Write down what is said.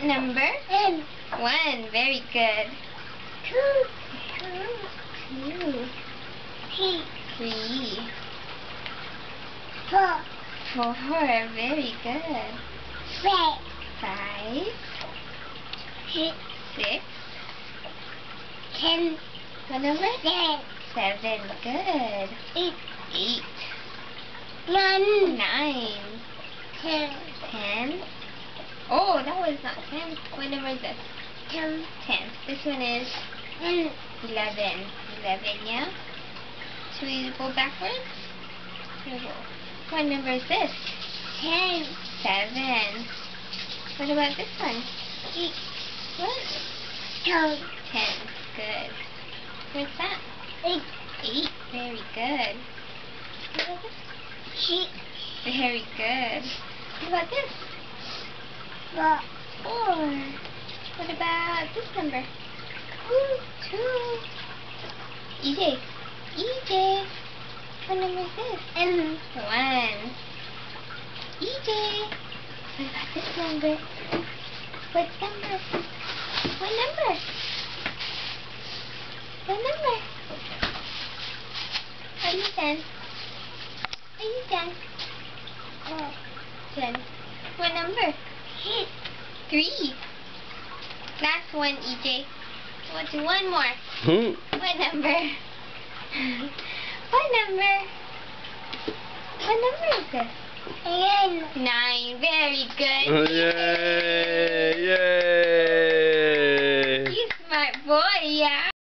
What number? 1. 1. Very good. 2. 2. 3. 3. 4. 4. Very good. 5. 5. 6. 6. 10. What number? 7. 7. Good. 8. 8. 9. 9. 10. 10. Oh, that was not 10. What number is this? 10. 10. This one is 11. 11, yeah? Should we go backwards? Here we go. What number is this? 10. 7. What about this one? 8. What? 12. 10. Good. What's that? 8. 8. Very good. What about this? 6. Very good. What about this? 4. 4. What about this number? 2. EJ. EJ. What number is this? 1. 1. EJ. What about this number? What number? What number? What number? Are you done? Are you done? 10. What number? 3. Last one, EJ. Let's do one more. What number? What number? What number is this? 9. 9. Very good. Yay! Yay!